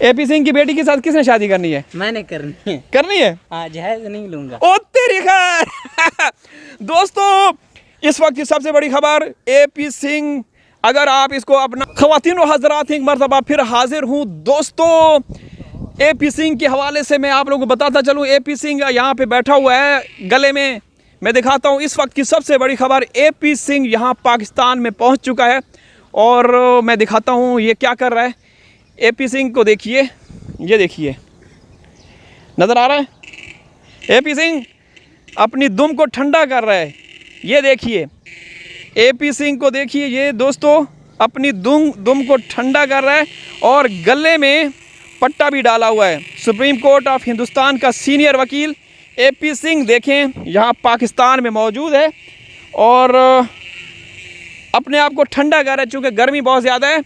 AP Singh की बेटी के साथ किसने शादी करनी है? मैंने करनी है। करनी है? हाँ, जहेज नहीं लूंगा। ओ तेरी खैर। दोस्तों इस वक्त की सबसे बड़ी खबर, एपी सिंह, अगर आप इसको अपना ख़वातीन व हज़रात एक मरतबा फिर हाजिर हूँ दोस्तों। एपी सिंह के हवाले से मैं आप लोगों को बताता चलूँ। एपी सिंह यहाँ पे बैठा हुआ है, गले में मैं दिखाता हूँ इस वक्त की सबसे बड़ी खबर। एपी सिंह यहाँ पाकिस्तान में पहुँच चुका है और मैं दिखाता हूँ ये क्या कर रहा है। एपी सिंह को देखिए, ये देखिए, नज़र आ रहा है? एपी सिंह अपनी दुम को ठंडा कर रहा है। ये देखिए एपी सिंह को देखिए, ये दोस्तों अपनी दुम को ठंडा कर रहा है और गले में पट्टा भी डाला हुआ है। सुप्रीम कोर्ट ऑफ हिंदुस्तान का सीनियर वकील एपी सिंह देखें यहाँ पाकिस्तान में मौजूद है और अपने आप को ठंडा कर रहा है, चूँकि गर्मी बहुत ज़्यादा है।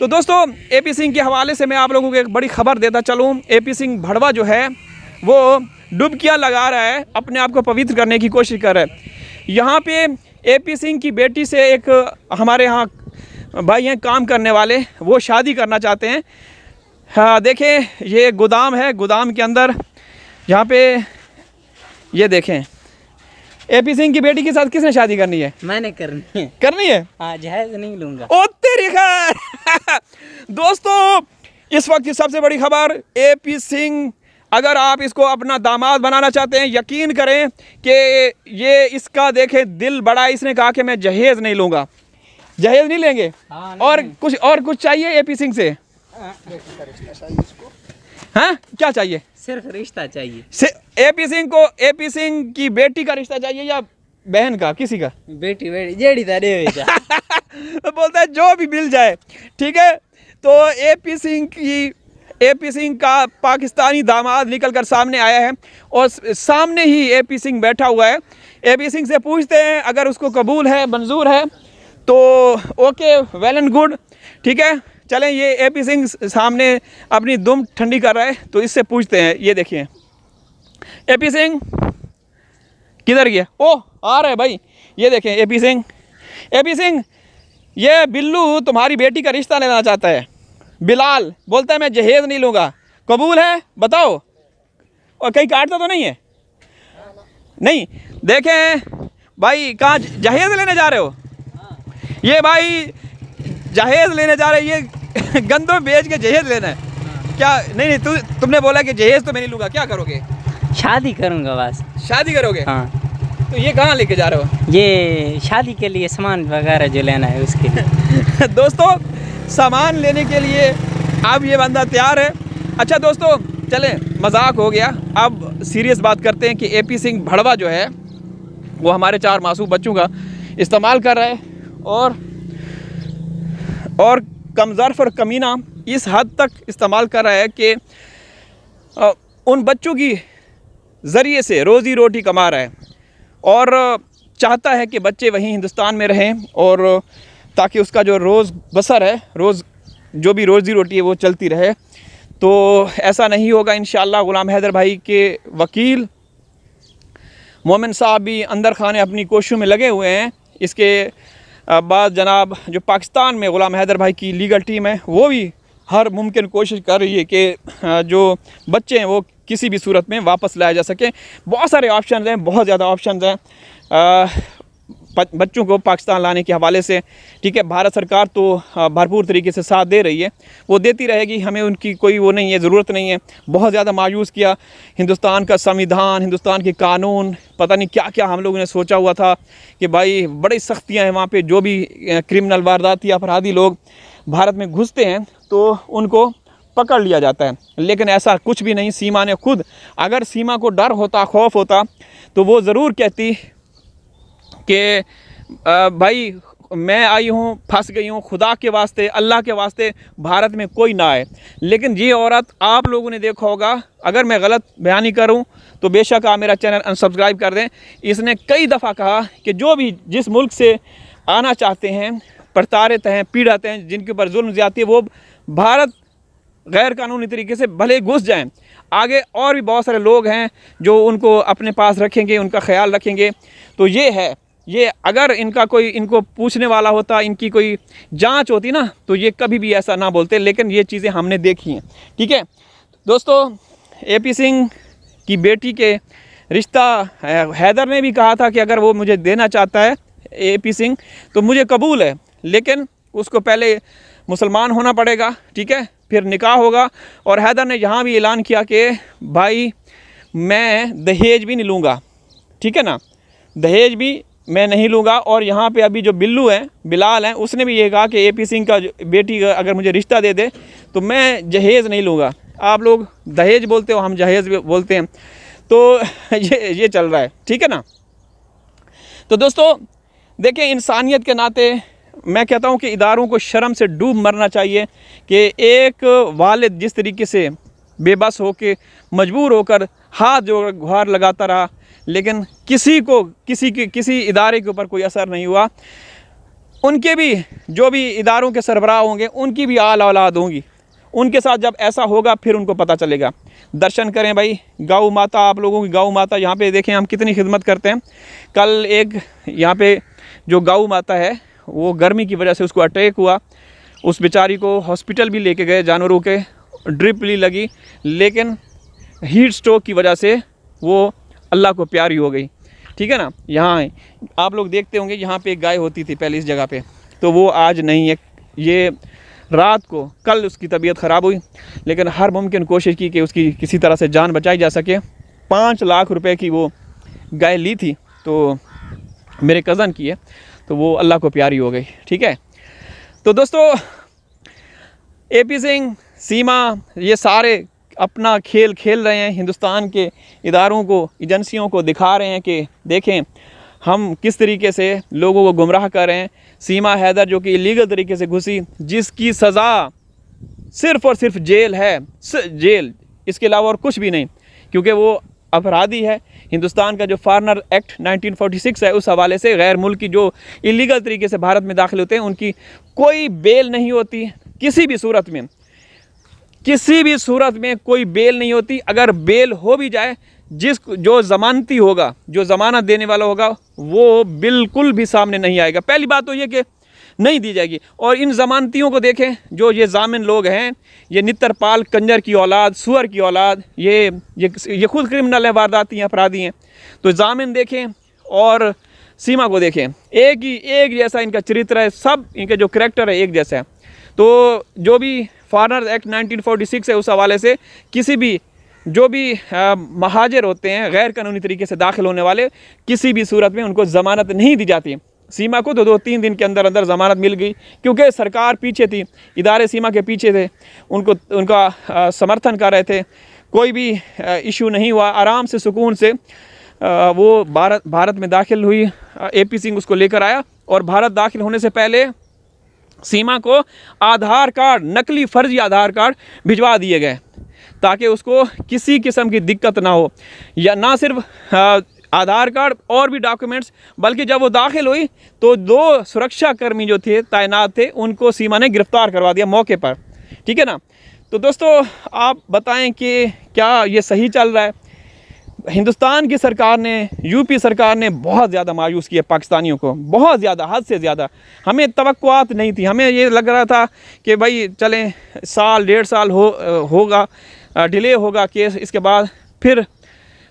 तो दोस्तों एपी सिंह के हवाले से मैं आप लोगों को एक बड़ी खबर देता चलूँ। एपी सिंह भड़वा जो है वो डुबकियाँ लगा रहा है, अपने आप को पवित्र करने की कोशिश कर रहा है। यहाँ पे एपी सिंह की बेटी से एक हमारे यहाँ भाई हैं काम करने वाले, वो शादी करना चाहते हैं। हाँ देखें, ये गोदाम है, गोदाम के अंदर यहाँ पे ये देखें, एपी सिंह की बेटी के साथ किसने शादी करनी है? मैंने करनी है। करनी है? हाँ, जहेज नहीं लूंगा। ओ तेरी खैर। दोस्तों इस वक्त की सबसे बड़ी खबर, एपी सिंह, अगर आप इसको अपना दामाद बनाना चाहते हैं, यकीन करें कि ये इसका देखें दिल बड़ा है। इसने कहा कि मैं जहेज नहीं लूँगा। जहेज नहीं लेंगे? हाँ, और कुछ चाहिए एपी सिंह से? हाँ, क्या चाहिए? सिर्फ रिश्ता चाहिए। एपी सिंह को एपी सिंह की बेटी का रिश्ता चाहिए या बहन का, किसी का? बेटी जेड़ी था दे बोलता है जो भी मिल जाए, ठीक है। तो एपी सिंह का पाकिस्तानी दामाद निकलकर सामने आया है और सामने ही एपी सिंह बैठा हुआ है। एपी सिंह से पूछते हैं, अगर उसको कबूल है, मंजूर है तो ओके, वेल एंड गुड, ठीक है। चलें, ये एपी सिंह सामने अपनी दुम ठंडी कर रहा है तो इससे पूछते हैं। ये देखिए एपी सिंह किधर गया? ओ आ रहा है भाई, ये देखें एपी सिंह। एपी सिंह, ये बिल्लू तुम्हारी बेटी का रिश्ता लेना चाहता है। बिलाल बोलता है मैं जहेज नहीं लूँगा, कबूल है? बताओ। और कहीं काटता तो नहीं है? नहीं। देखें भाई, कहाँ जहेज लेने जा रहे हो? ये भाई जहेज लेने जा रहे, ये गंदों बेच के जहेज लेना है क्या? नहीं, तुमने बोला कि जहेज तो मैं नहीं लूँगा, क्या करोगे? शादी करूंगा बस। शादी करोगे? हाँ। तो ये कहाँ लेके जा रहे हो? ये शादी के लिए सामान वगैरह जो लेना है उसके लिए। दोस्तों सामान लेने के लिए अब ये बंदा तैयार है। अच्छा दोस्तों चलें, मजाक हो गया, अब सीरियस बात करते हैं कि एपी सिंह भड़वा जो है वो हमारे 4 मासूम बच्चों का इस्तेमाल कर रहा है और कमज़र्फ़ और कमीना इस हद तक इस्तेमाल कर रहा है कि उन बच्चों की ज़रिए से रोज़ी रोटी कमा रहा है और चाहता है कि बच्चे वहीं हिंदुस्तान में रहें और ताकि उसका जो रोज़ बसर है, रोज़ जो भी रोज़ी रोटी है वो चलती रहे। तो ऐसा नहीं होगा इंशाअल्लाह। ग़ुलाम हैदर भाई के वकील मोमिन साहब भी अंदर खाने अपनी कोशिशों में लगे हुए हैं। इसके बाद जनाब जो पाकिस्तान में ग़ुलाम हैदर भाई की लीगल टीम है वो भी हर मुमकिन कोशिश कर रही है कि जो बच्चे हैं वो किसी भी सूरत में वापस लाया जा सके। बहुत सारे ऑप्शन हैं, बहुत ज़्यादा ऑप्शन हैं बच्चों को पाकिस्तान लाने के हवाले से, ठीक है। भारत सरकार तो भरपूर तरीके से साथ दे रही है, वो देती रहेगी, हमें उनकी कोई वो नहीं है, ज़रूरत नहीं है। बहुत ज़्यादा मायूस किया हिंदुस्तान का संविधान, हिंदुस्तान के कानून, पता नहीं क्या क्या हम लोगों ने सोचा हुआ था कि भाई बड़ी सख्तियाँ हैं वहाँ पे। जो भी क्रिमिनल वारदाती अपराधी लोग भारत में घुसते हैं तो उनको पकड़ लिया जाता है, लेकिन ऐसा कुछ भी नहीं। सीमा ने खुद, अगर सीमा को डर होता, खौफ होता तो वो ज़रूर कहती कि भाई मैं आई हूँ, फंस गई हूँ, खुदा के वास्ते, अल्लाह के वास्ते भारत में कोई ना आए। लेकिन ये औरत, आप लोगों ने देखा होगा, अगर मैं गलत बयानी करूँ तो बेशक आप मेरा चैनल अनसब्सक्राइब कर दें। इसने कई दफ़ा कहा कि जो भी जिस मुल्क से आना चाहते हैं, प्रताड़ित हैं, पीड़ित हैं, जिनके ऊपर जुल्म ज़्यादती है, वो भारत गैर कानूनी तरीके से भले घुस जाएं। आगे और भी बहुत सारे लोग हैं जो उनको अपने पास रखेंगे, उनका ख्याल रखेंगे। तो ये है ये अगर इनका कोई इनको पूछने वाला होता, इनकी कोई जांच होती ना, तो ये कभी भी ऐसा ना बोलते, लेकिन ये चीज़ें हमने देखी हैं। ठीक है दोस्तों, AP सिंह की बेटी के रिश्ता हैदर ने भी कहा था कि अगर वो मुझे देना चाहता है AP सिंह तो मुझे कबूल है, लेकिन उसको पहले मुसलमान होना पड़ेगा। ठीक है, फिर निकाह होगा। और हैदर ने यहाँ भी ऐलान किया कि भाई मैं दहेज भी नहीं लूँगा। ठीक है ना, दहेज भी मैं नहीं लूँगा। और यहाँ पे अभी जो बिल्लू हैं, बिलाल हैं, उसने भी ये कहा कि AP सिंह का बेटी अगर मुझे रिश्ता दे दे तो मैं जहेज़ नहीं लूँगा। आप लोग दहेज बोलते हो, हम जहेज़ बोलते हैं, तो ये चल रहा है। ठीक है ना। तो दोस्तों देखें, इंसानियत के नाते मैं कहता हूँ कि इदारों को शर्म से डूब मरना चाहिए कि एक वालिद जिस तरीके से बेबस होकर मजबूर होकर हाथ जोड़ गुहार लगाता रहा, लेकिन किसी इदारे के ऊपर कोई असर नहीं हुआ। उनके भी जो भी इदारों के सरबराह होंगे, उनकी भी आल औलाद होंगी, उनके साथ जब ऐसा होगा फिर उनको पता चलेगा। दर्शन करें भाई, गौ माता, आप लोगों की गौ माता यहाँ पे देखें हम कितनी खिदमत करते हैं। कल एक यहाँ पे जो गौ माता है वो गर्मी की वजह से उसको अटैक हुआ, उस बेचारी को हॉस्पिटल भी लेके गए, जानवरों के ड्रिप भी लगी, लेकिन हीट स्ट्रोक की वजह से वो अल्लाह को प्यारी हो गई। ठीक है ना। यहाँ आप लोग देखते होंगे, यहाँ पे एक गाय होती थी पहले इस जगह पे, तो वो आज नहीं है। ये रात को कल उसकी तबीयत ख़राब हुई, लेकिन हर मुमकिन कोशिश की कि उसकी किसी तरह से जान बचाई जा सके। 5 लाख रुपए की वो गाय ली थी, तो मेरे कज़न की है, तो वो अल्लाह को प्यारी हो गई। ठीक है। तो दोस्तों AP सिंह, सीमा, ये सारे अपना खेल खेल रहे हैं, हिंदुस्तान के इदारों को, एजेंसियों को दिखा रहे हैं कि देखें हम किस तरीके से लोगों को गुमराह कर रहे हैं। सीमा हैदर जो कि इलीगल तरीके से घुसी, जिसकी सज़ा सिर्फ़ और सिर्फ जेल है, जेल, इसके अलावा और कुछ भी नहीं, क्योंकि वो अपराधी है। हिंदुस्तान का जो फॉरेनर एक्ट 1946 है, उस हवाले से गैर मुल्की जो इलीगल तरीके से भारत में दाखिल होते हैं उनकी कोई बेल नहीं होती, किसी भी सूरत में कोई बेल नहीं होती। अगर बेल हो भी जाए, जो ज़मानती होगा, जो ज़मानत देने वाला होगा, वो बिल्कुल भी सामने नहीं आएगा। पहली बात तो ये कि नहीं दी जाएगी। और इन ज़मानतियों को देखें, जो ये जामिन लोग हैं, ये नित्रपाल कंजर की औलाद, सुअर की औलाद, ये खुद क्रिमिनल है, वारदाती हैं, अपराधी हैं। तो जामिन देखें और सीमा को देखें, एक जैसा इनका चरित्र है, सब इनके जो करैक्टर है एक जैसा है। तो जो भी फॉरेनर एक्ट 1946 है, उस हवाले से किसी भी जो भी महाजिर होते हैं, गैर कानूनी तरीके से दाखिल होने वाले, किसी भी सूरत में उनको ज़मानत नहीं दी जाती। सीमा को तो 2-3 दिन के अंदर अंदर ज़मानत मिल गई, क्योंकि सरकार पीछे थी, इदारे सीमा के पीछे थे, उनका समर्थन कर रहे थे। कोई भी इशू नहीं हुआ, आराम से सुकून से वो भारत में दाखिल हुई। AP सिंह उसको लेकर आया और भारत दाखिल होने से पहले सीमा को आधार कार्ड, नकली फर्जी आधार कार्ड भिजवा दिए गए, ताकि उसको किसी किस्म की दिक्कत ना हो। या ना सिर्फ आधार कार्ड और भी डॉक्यूमेंट्स, बल्कि जब वो दाखिल हुई तो 2 सुरक्षाकर्मी जो थे, तैनात थे, उनको सीमा ने गिरफ़्तार करवा दिया मौके पर। ठीक है ना। तो दोस्तों आप बताएं कि क्या ये सही चल रहा है? हिंदुस्तान की सरकार ने, UP सरकार ने बहुत ज़्यादा मायूस किया पाकिस्तानियों को, बहुत ज़्यादा, हद से ज़्यादा। हमें तवक्कुआत नहीं थी, हमें ये लग रहा था कि भाई चलें, साल 1.5 साल होगा, डिले होगा केस, इसके बाद फिर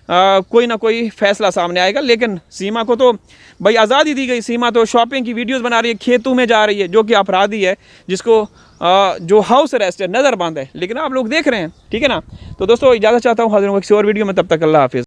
कोई ना कोई फ़ैसला सामने आएगा। लेकिन सीमा को तो भाई आज़ादी दी गई। सीमा तो शॉपिंग की वीडियोस बना रही है, खेतों में जा रही है, जो कि अपराधी है, जिसको जो हाउस अरेस्ट है, नज़र बंद है, लेकिन आप लोग देख रहे हैं। ठीक है ना। तो दोस्तों इजाज़त चाहता हूँ, हाज़िर हूँ किसी और वीडियो में, तब तक अल्लाह हाफिज़।